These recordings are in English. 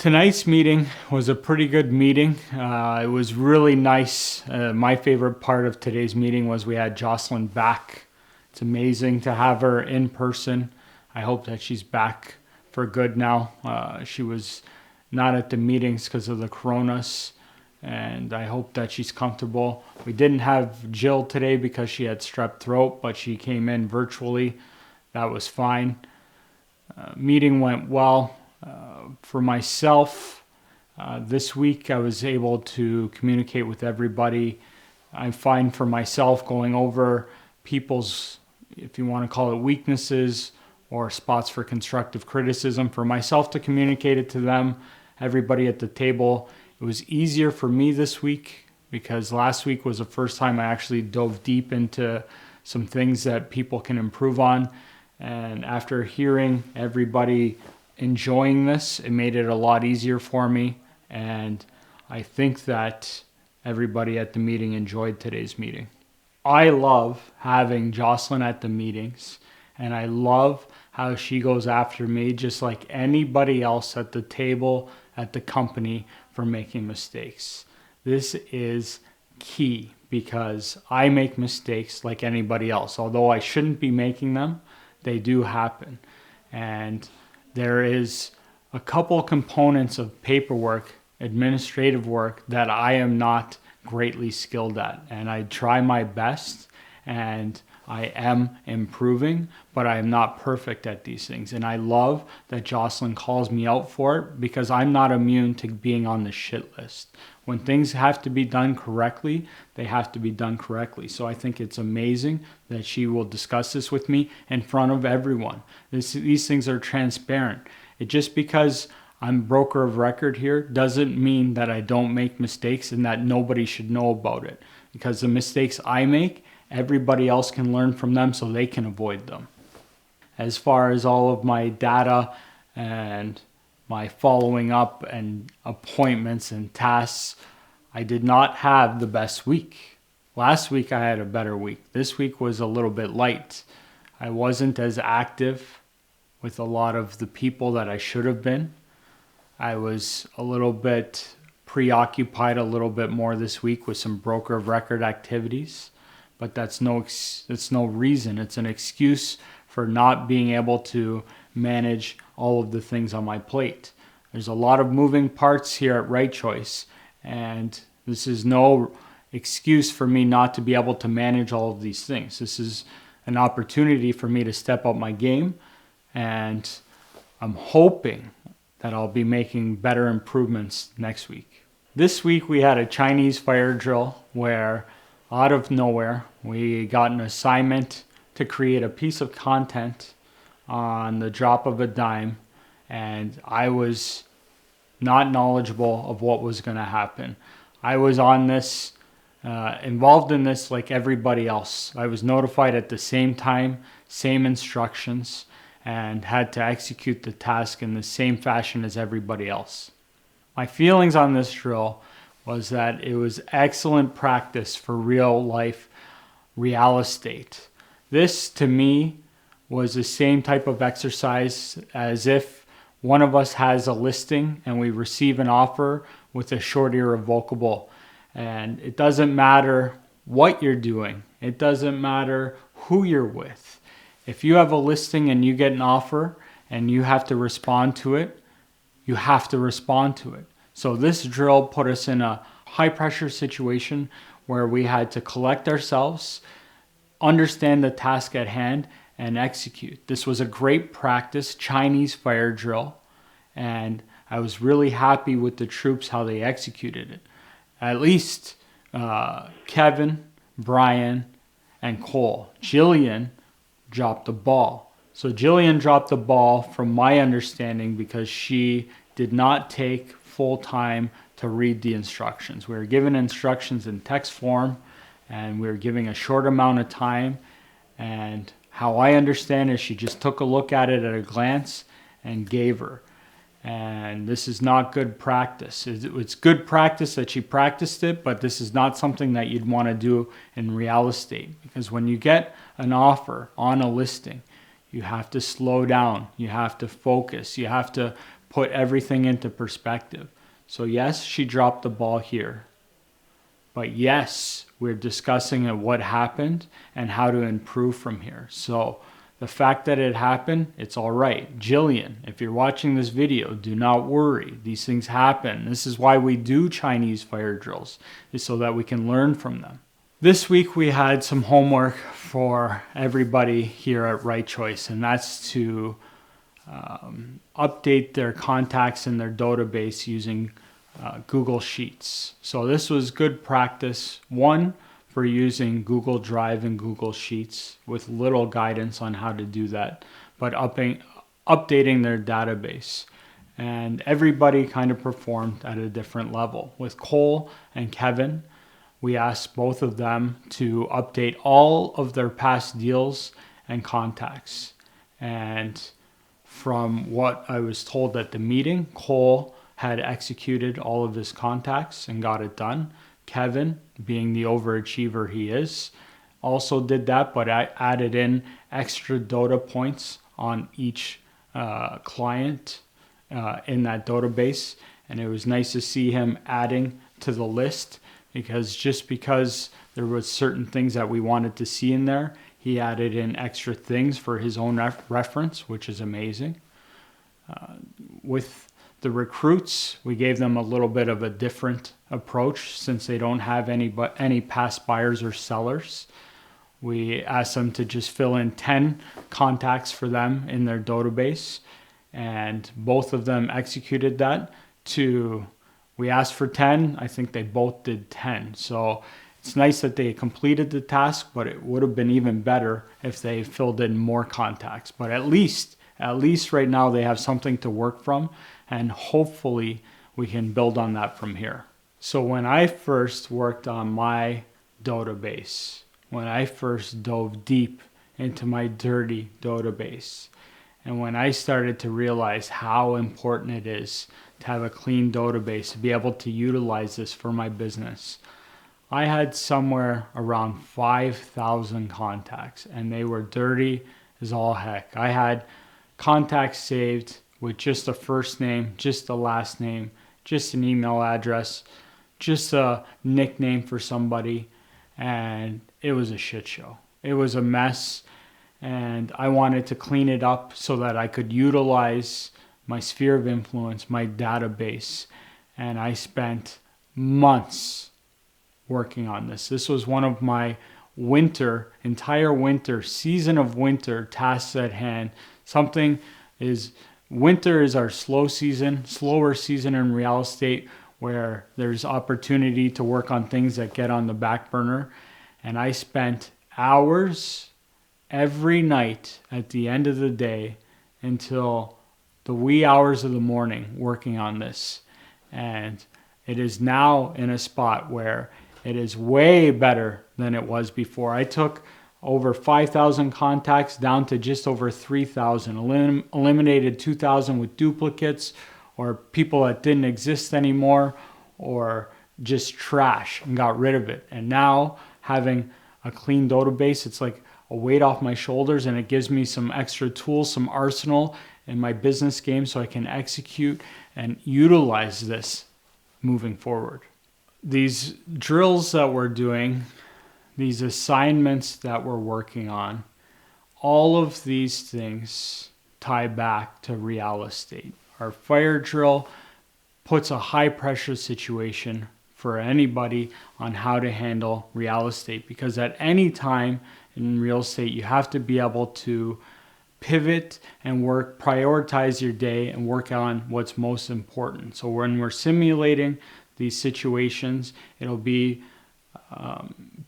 Tonight's meeting was a pretty good meeting. It was really nice. My favorite part of today's meeting was we had Jocelyne back. It's amazing to have her in person. I hope that she's back for good now. She was not at the meetings because of the coronas, and I hope that she's comfortable. We didn't have Jill today because she had strep throat, but she came in virtually. That was fine. Meeting went well. For myself, this week I was able to communicate with everybody. I find for myself going over people's, if you want to call it weaknesses or spots for constructive criticism, for myself to communicate it to them, everybody at the table. It was easier for me this week because last week was the first time I actually dove deep into some things that people can improve on. And after hearing everybody enjoying this, it made it a lot easier for me, and I think that everybody at the meeting enjoyed today's meeting. I love having Jocelyne at the meetings, and I love how she goes after me just like anybody else at the table at the company for making mistakes. This is key because I make mistakes like anybody else. Although I shouldn't be making them, they do happen. And there is a couple components of paperwork, administrative work, that I am not greatly skilled at. And I try my best, and I am improving, but I am not perfect at these things. And I love that Jocelyne calls me out for it because I'm not immune to being on the shit list. When things have to be done correctly, they have to be done correctly. So I think it's amazing that she will discuss this with me in front of everyone. These things are transparent. Just because I'm broker of record here doesn't mean that I don't make mistakes and that nobody should know about it. Because the mistakes I make, everybody else can learn from them so they can avoid them. As far as all of my data and my following up and appointments and tasks, I did not have the best week. Last week I had a better week. This week was a little bit light. I wasn't as active with a lot of the people that I should have been. I was a little bit preoccupied a little bit more this week with some broker of record activities, but that's no reason. It's an excuse for not being able to manage all of the things on my plate. There's a lot of moving parts here at Right Choice, and this is no excuse for me not to be able to manage all of these things. This is an opportunity for me to step up my game, and I'm hoping that I'll be making better improvements next week. This week we had a Chinese fire drill where out of nowhere we got an assignment to create a piece of content on the drop of a dime, and I was not knowledgeable of what was going to happen. I was on this, involved in this like everybody else. I was notified at the same time, same instructions, and had to execute the task in the same fashion as everybody else. My feelings on this drill was that it was excellent practice for real life real estate. This to me was the same type of exercise as if one of us has a listing and we receive an offer with a short irrevocable. And it doesn't matter what you're doing. It doesn't matter who you're with. If you have a listing and you get an offer and you have to respond to it, you have to respond to it. So this drill put us in a high pressure situation where we had to collect ourselves, understand the task at hand, and execute. This was a great practice Chinese fire drill, and I was really happy with the troops, how they executed it. At least Kevin, Brian, and Cole. Jillian dropped the ball. So Jillian dropped the ball from my understanding because she did not take full time to read the instructions. We were given instructions in text form, and we were giving a short amount of time, and how I understand is she just took a look at it at a glance and gave her. And this is not good practice. It's good practice that she practiced it, but this is not something that you'd want to do in real estate. Because when you get an offer on a listing, you have to slow down. You have to focus. You have to put everything into perspective. So yes, she dropped the ball here. But yes, we're discussing what happened and how to improve from here. So the fact that it happened, it's all right. Jillian, if you're watching this video, do not worry. These things happen. This is why we do Chinese fire drills, is so that we can learn from them. This week we had some homework for everybody here at Right Choice, and that's to update their contacts in their database using Google Sheets. So this was good practice. One, for using Google Drive and Google Sheets with little guidance on how to do that, but updating their database. And everybody kind of performed at a different level. With Cole and Kevin, we asked both of them to update all of their past deals and contacts. And from what I was told at the meeting, Cole had executed all of his contacts and got it done. Kevin, being the overachiever he is, also did that, but I added in extra data points on each client in that database. And it was nice to see him adding to the list, because there was certain things that we wanted to see in there, he added in extra things for his own reference, which is amazing. With the recruits, we gave them a little bit of a different approach since they don't have any past buyers or sellers. We asked them to just fill in 10 contacts for them in their database, and both of them executed that. We asked for 10, I think they both did 10. So it's nice that they completed the task, but it would have been even better if they filled in more contacts. But at least right now they have something to work from, and hopefully we can build on that from here. So when I first worked on my database, when I first dove deep into my dirty database, and when I started to realize how important it is to have a clean database, to be able to utilize this for my business, I had somewhere around 5,000 contacts, and they were dirty as all heck. I had contacts saved with just a first name, just a last name, just an email address, just a nickname for somebody, and it was a shit show. It was a mess, and I wanted to clean it up so that I could utilize my sphere of influence, my database, and I spent months working on this. This was one of my entire winter, season of winter tasks at hand. Winter is our slower season in real estate, where there's opportunity to work on things that get on the back burner. And I spent hours every night at the end of the day until the wee hours of the morning working on this. And it is now in a spot where it is way better than it was before. I took over 5,000 contacts down to just over 3,000, eliminated 2,000 with duplicates or people that didn't exist anymore or just trash, and got rid of it. And now having a clean database, it's like a weight off my shoulders, and it gives me some extra tools, some arsenal in my business game so I can execute and utilize this moving forward. These drills that we're doing, these assignments that we're working on, all of these things tie back to real estate. Our fire drill puts a high pressure situation for anybody on how to handle real estate, because at any time in real estate, you have to be able to pivot and prioritize your day and work on what's most important. So when we're simulating these situations, it'll be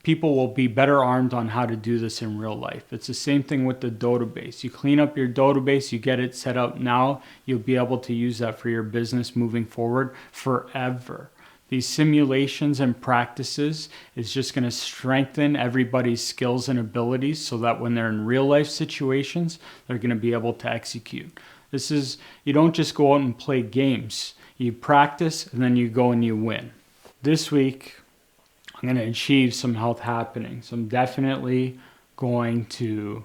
people will be better armed on how to do this in real life. It's the same thing with the database. You clean up your database, you get it set up now, you'll be able to use that for your business moving forward forever. These simulations and practices is just going to strengthen everybody's skills and abilities so that when they're in real life situations, they're going to be able to execute. You don't just go out and play games. You practice and then you go and you win. This week, I'm going to achieve some health happenings. I'm definitely going to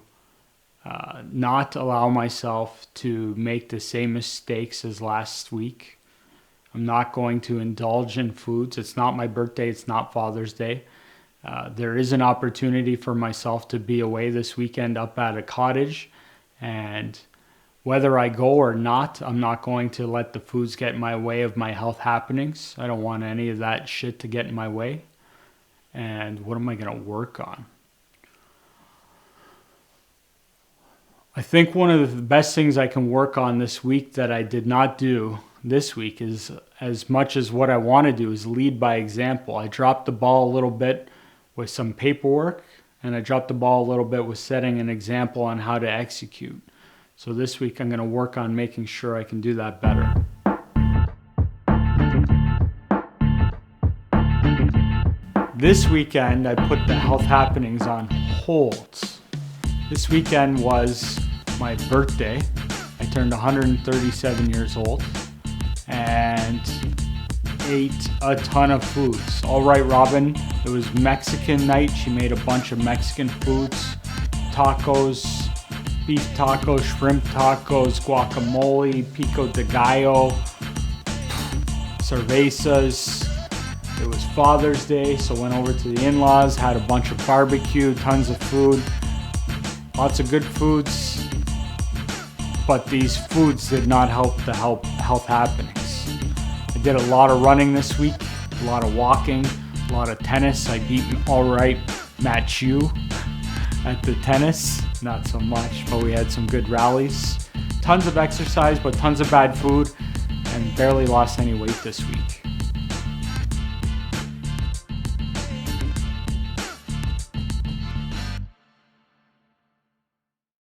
not allow myself to make the same mistakes as last week. I'm not going to indulge in foods. It's not my birthday. It's not Father's Day. There is an opportunity for myself to be away this weekend up at a cottage, and whether I go or not, I'm not going to let the foods get in my way of my health happenings. I don't want any of that shit to get in my way. And what am I going to work on? I think one of the best things I can work on this week that I did not do this week is, as much as what I want to do, is lead by example. I dropped the ball a little bit with some paperwork, and I dropped the ball a little bit with setting an example on how to execute. So this week I'm going to work on making sure I can do that better. This weekend I put the health happenings on hold. This weekend was my birthday. I turned 137 years old and ate a ton of foods. All right, Robin, it was Mexican night. She made a bunch of Mexican foods, tacos, beef tacos, shrimp tacos, guacamole, pico de gallo, cervezas. It was Father's Day, so went over to the in-laws, had a bunch of barbecue, tons of food, lots of good foods, but these foods did not help the health happenings. I did a lot of running this week, a lot of walking, a lot of tennis. I beat all right Matt Chu at the tennis. Not so much, but we had some good rallies. Tons of exercise, but tons of bad food, and barely lost any weight this week.